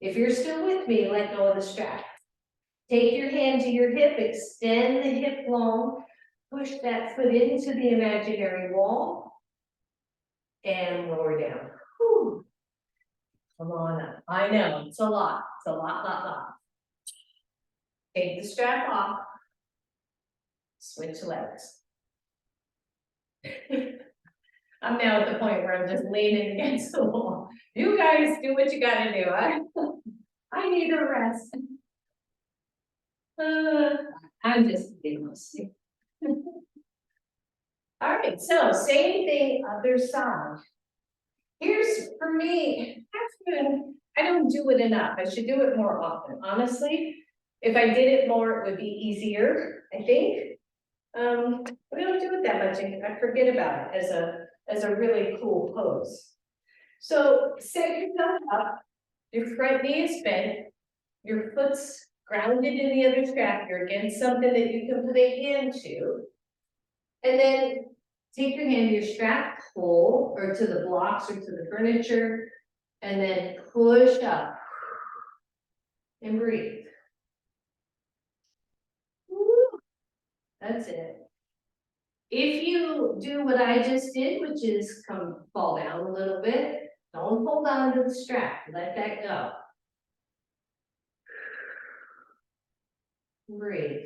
if you're still with me, let go of the strap. Take your hand to your hip, extend the hip long, push that foot into the imaginary wall, and lower down. Whew. Come on up. I know, it's a lot, lot. Take the strap off, switch legs. I'm now at the point where I'm just leaning against the wall. You guys do what you gotta do. I need a rest. I'm just being mostly. All right, so same thing, other side. Here's, for me, I don't do it enough. I should do it more often. Honestly, if I did it more, it would be easier, I think. But I don't do it that much. I forget about it as a really cool pose. So set yourself up, your front knee is bent, your foot's grounded in the other strap, you're against something that you can put a hand to. And then take your hand to your strap, pull, or to the blocks or to the furniture, and then push up and breathe. Woo. That's it. If you do what I just did, which is fall down a little bit, don't hold on to the strap, let that go. Breathe.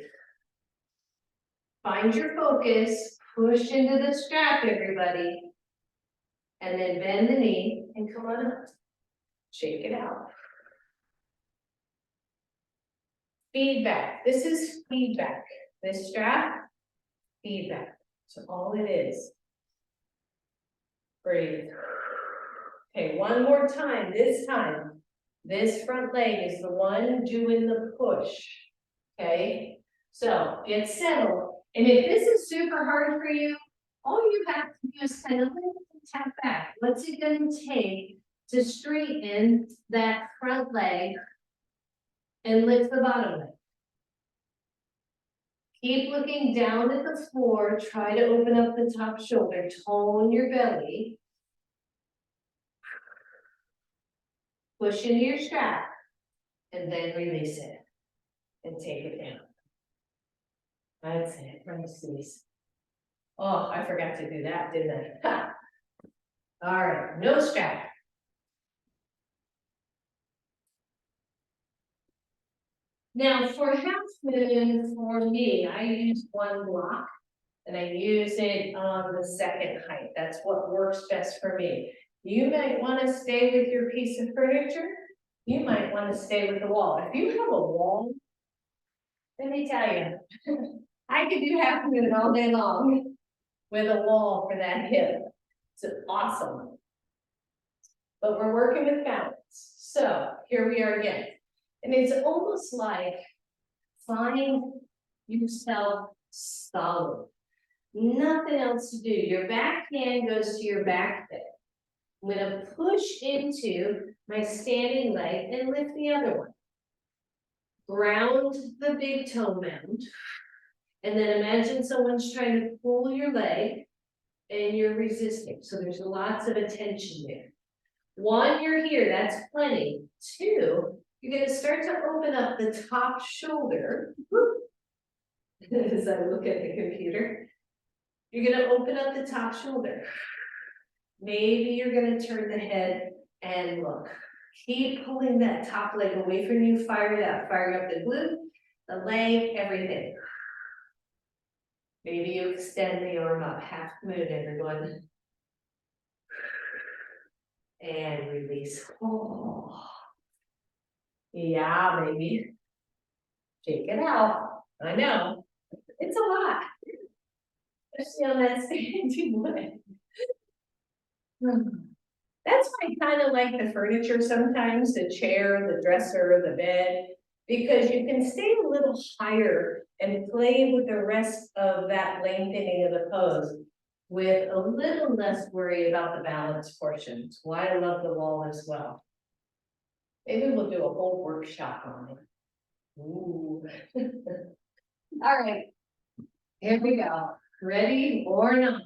Find your focus, push into the strap, everybody. And then bend the knee and come on up. Shake it out. Feedback. This is feedback. This strap, feedback. So all it is. Breathe. Okay, one more time. This time, this front leg is the one doing the push. Okay, so get settled. And if this is super hard for you, all you have to do is kind of tap back. What's it going to take to straighten that front leg and lift the bottom leg? Keep looking down at the floor. Try to open up the top shoulder. Tone your belly. Push into your strap. And then release it. And take it down. That's it. Nice. Oh, I forgot to do that, didn't I? All right, no strap. Now for half moon, for me, I use one block and I use it on the second height. That's what works best for me. You might want to stay with your piece of furniture. You might want to stay with the wall. If you have a wall, let me tell you, I could do half moon all day long with a wall for that hip. It's awesome. but we're working with balance. So here we are again. And it's almost like find yourself solid. Nothing else to do. Your back hand goes to your back leg. I'm gonna push into my standing leg and lift the other one. Ground the big toe mound. And then imagine someone's trying to pull your leg and you're resisting. So there's lots of attention there. One, you're here, that's plenty. Two, you're gonna start to open up the top shoulder. As I look at the computer. You're gonna open up the top shoulder. Maybe you're gonna turn the head and look. Keep pulling that top leg away from you, fire it up the glute, the leg, everything. Maybe you extend the arm up, half moon, everyone. And release. Oh. Yeah, baby. Shake it out. I know. It's a lot. Especially on that standing leg. That's why I kind of like the furniture sometimes, the chair, the dresser, the bed, because you can stay a little higher and play with the rest of that lengthening of the pose with a little less worry about the balance portions. Why I love the wall as well. Maybe we'll do a whole workshop on it. Ooh. All right, here we go. Ready or not?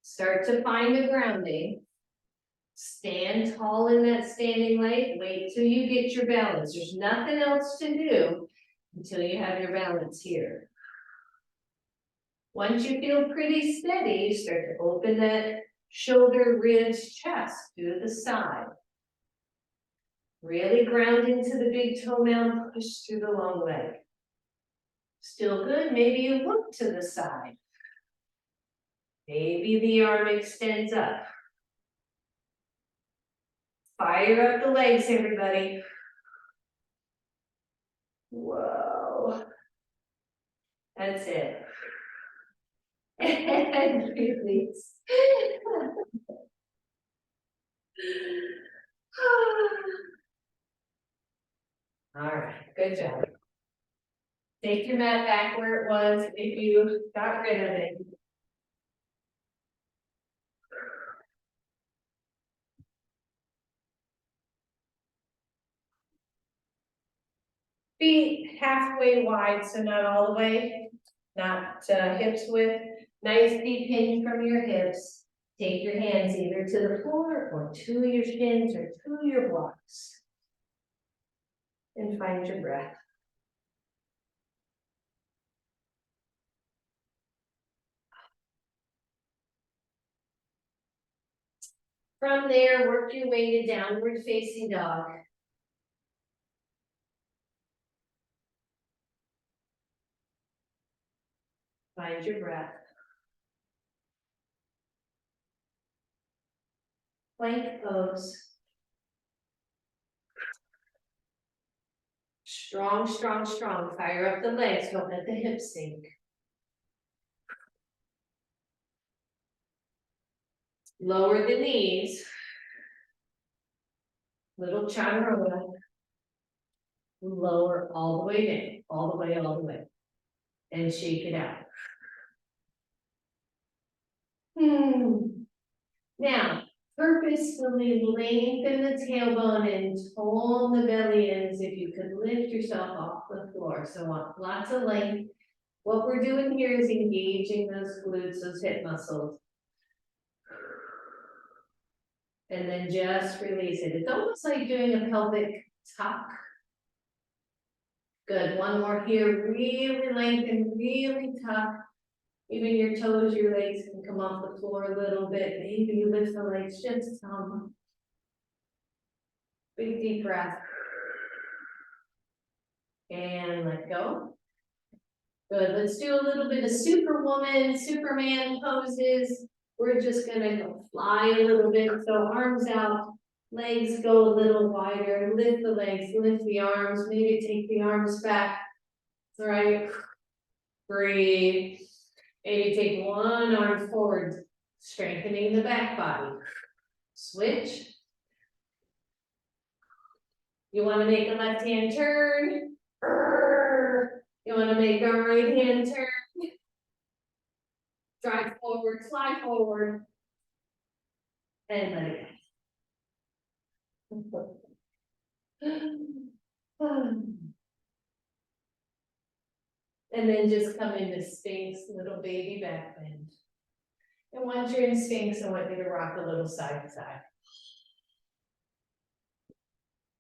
Start to find the grounding. Stand tall in that standing leg. Wait till you get your balance. There's nothing else to do until you have your balance here. Once you feel pretty steady, you start to open that shoulder, ribs, chest to the side. Really ground into the big toe mound, push through the long leg. Still good, maybe you look to the side. Maybe the arm extends up. Fire up the legs, everybody. Whoa. That's it. And release. All right, good job. Take your mat back where it was if you got rid of it. Feet halfway wide, so not all the way, not hips width. Nice deep hinge from your hips. Take your hands either to the floor or to your shins or to your blocks. And find your breath. From there, work your way to downward facing dog. Find your breath. Plank pose. Strong, strong, strong. Fire up the legs. Don't let the hips sink. Lower the knees. Little chaturanga. Lower all the way down. All the way, all the way. And shake it out. Now, purposefully lengthen the tailbone and tone the belly in as if you could lift yourself off the floor. So lots of length. What we're doing here is engaging those glutes, those hip muscles. And then just release it. It's almost like doing a pelvic tuck. Good, one more here. Really lengthen, really tuck. Even your toes, your legs can come off the floor a little bit. Maybe you lift the legs just some. Big deep breath. And let go. Good, let's do a little bit of Superwoman, Superman poses. We're just gonna go fly a little bit. So arms out, legs go a little wider. Lift the legs, lift the arms. Maybe take the arms back. All right, breathe. Maybe take one arm forward, strengthening the back body. Switch. You wanna make a left-hand turn? You wanna make a right-hand turn? Drive forward, slide forward. And let it go. And then just come into Sphinx, little baby back bend. And once you're in Sphinx, I want you to rock a little side to side.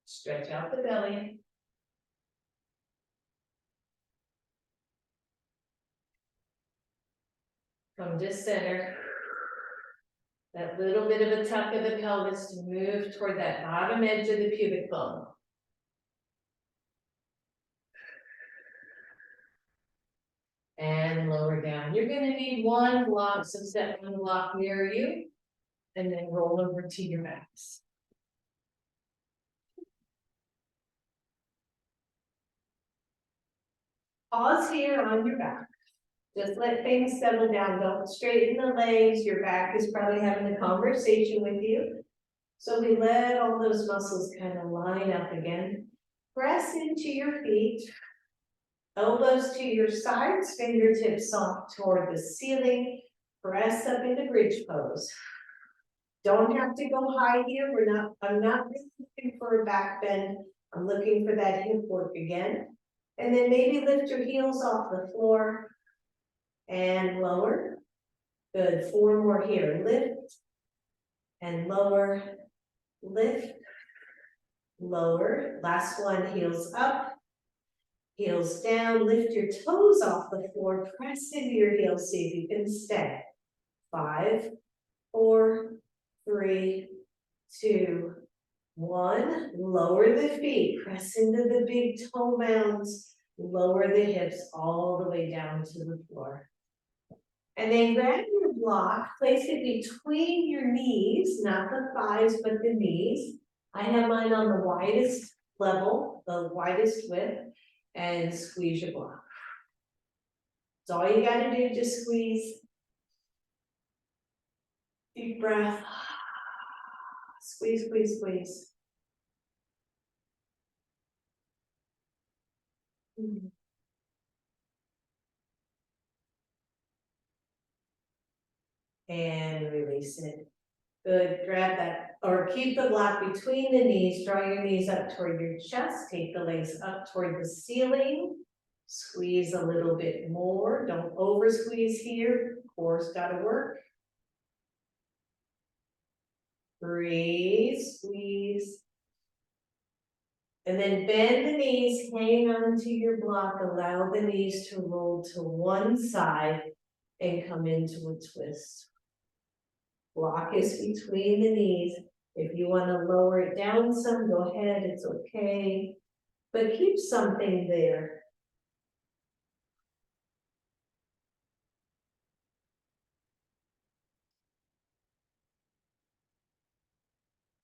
Stretch out the belly. Come to center. That little bit of a tuck of the pelvis to move toward that bottom edge of the pubic bone. And lower down. You're gonna need one block, so set one block near you. And then roll over to your backs. Pause here on your back. Just let things settle down. Don't straighten the legs. Your back is probably having a conversation with you. So we let all those muscles kind of line up again. Press into your feet. Elbows to your sides, fingertips soft toward the ceiling. Press up into bridge pose. Don't have to go high here. I'm not looking for a back bend. I'm looking for that hip work again. And then maybe lift your heels off the floor and lower. Good, 4 more here. Lift and lower, lift, lower. Last one, heels up, heels down. Lift your toes off the floor, press into your heels, see if you can stay. 5, 4, 3, 2, 1. Lower the feet, press into the big toe mounds, lower the hips all the way down to the floor. And then grab your block, place it between your knees, not the thighs, but the knees. I have mine on the widest level, the widest width, and squeeze your block. That's all you gotta do, just squeeze. Deep breath. Squeeze, squeeze, squeeze. And release it. Good, grab that, or keep the block between the knees, draw your knees up toward your chest, take the legs up toward the ceiling. Squeeze a little bit more, don't over squeeze here, core's gotta work. Breathe, squeeze. And then bend the knees, hang on to your block, allow the knees to roll to one side and come into a twist. Block is between the knees. If you want to lower it down some, go ahead, it's okay. But keep something there.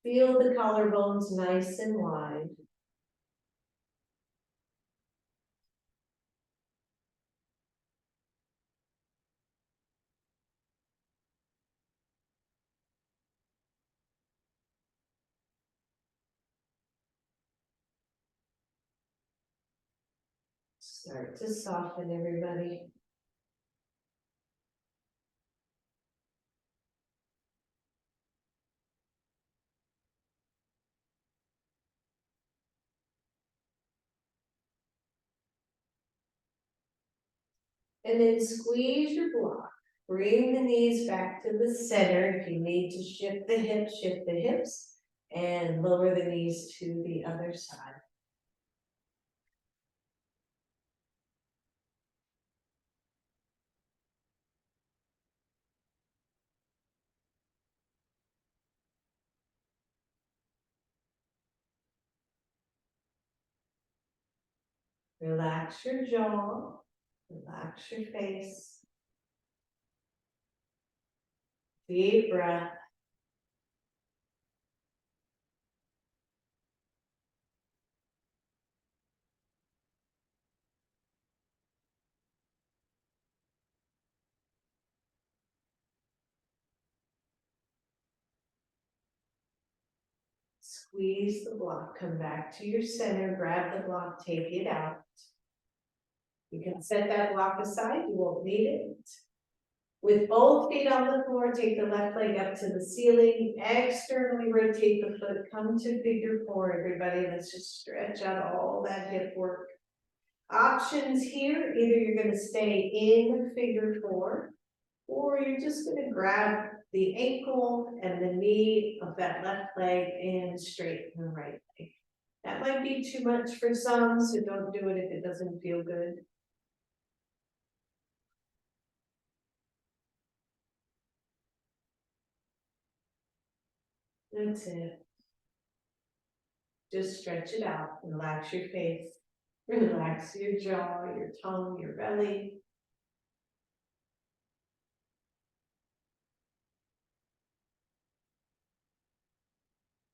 Feel the collarbones nice and wide. Start to soften, everybody. And then squeeze your block. Bring the knees back to the center. If you need to shift the hips, and lower the knees to the other side. Relax your jaw, relax your face. Deep breath. Squeeze the block, come back to your center, grab the block, take it out. You can set that block aside, you won't need it. With both feet on the floor, take the left leg up to the ceiling, externally rotate the foot, come to figure four, everybody, let's just stretch out all that hip work. Options here, either you're gonna stay in figure four, or you're just gonna grab the ankle and the knee of that left leg and straighten the right leg. That might be too much for some, so don't do it if it doesn't feel good. That's it. Just stretch it out, relax your face, relax your jaw, your tongue, your belly.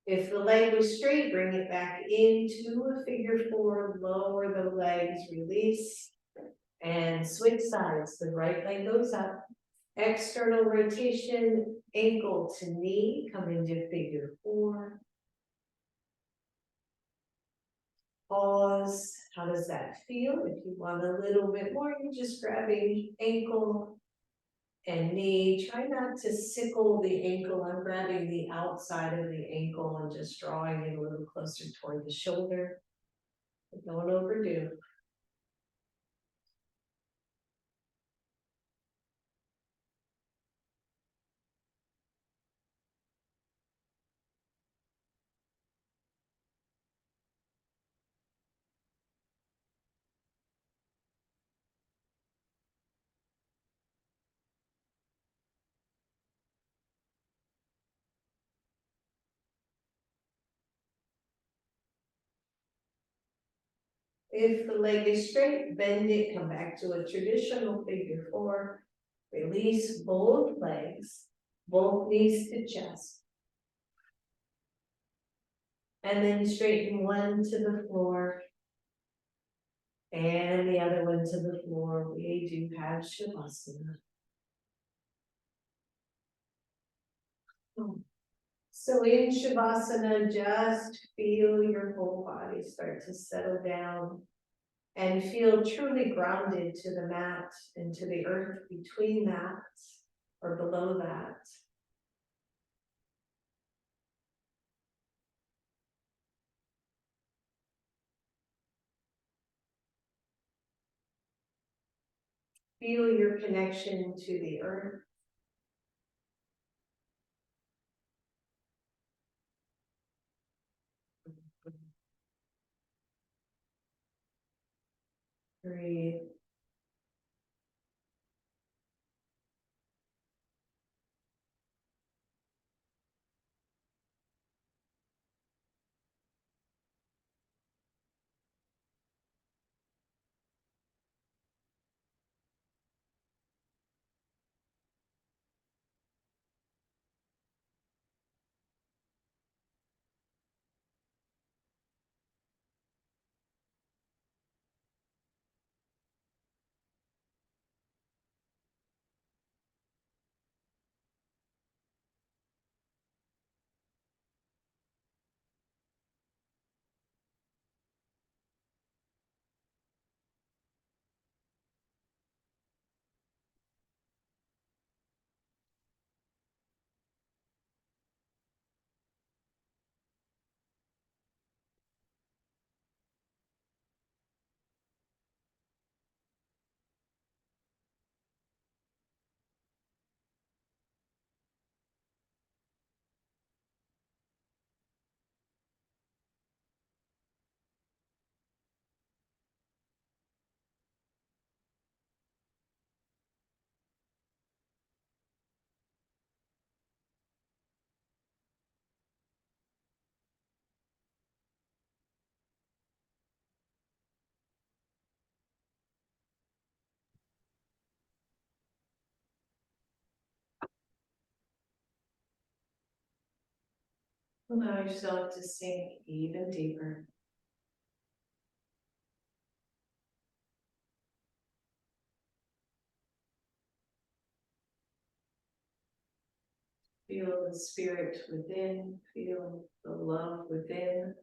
If the leg was straight, bring it back into a figure four, lower the legs, release, and switch sides. The right leg goes up, external rotation, ankle to knee, come into figure four. Pause, how does that feel? If you want a little bit more, you're just grabbing ankle and knee. Try not to sickle the ankle. I'm grabbing the outside of the ankle and just drawing it a little closer toward the shoulder. But don't overdo. If the leg is straight, bend it, come back to a traditional figure four. Release both legs, both knees to chest. And then straighten one to the floor. And the other one to the floor. We do have Shavasana. So in Shavasana, just feel your whole body start to settle down and feel truly grounded to the mat and to the earth between that or below that. Feel your connection to the earth. Breathe. Allow yourself to sink even deeper. Feel the spirit within, feel the love within.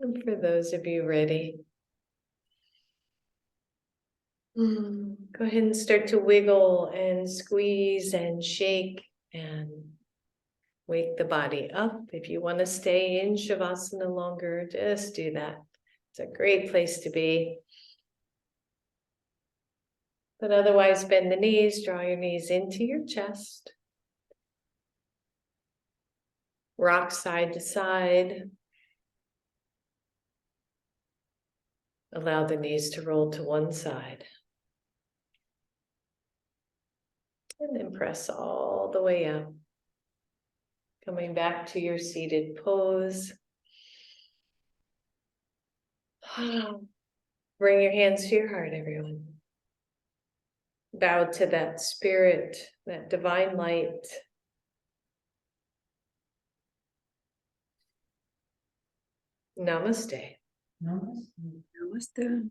And for those of you ready, go ahead and start to wiggle and squeeze and shake and wake the body up. If you want to stay in Shavasana longer, just do that. It's a great place to be. But otherwise, bend the knees, draw your knees into your chest. Rock side to side. Allow the knees to roll to one side. And then press all the way up. Coming back to your seated pose. Bring your hands to your heart, everyone. Bow to that spirit, that divine light. Namaste. Namaste.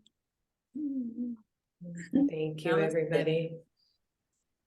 Thank you, everybody.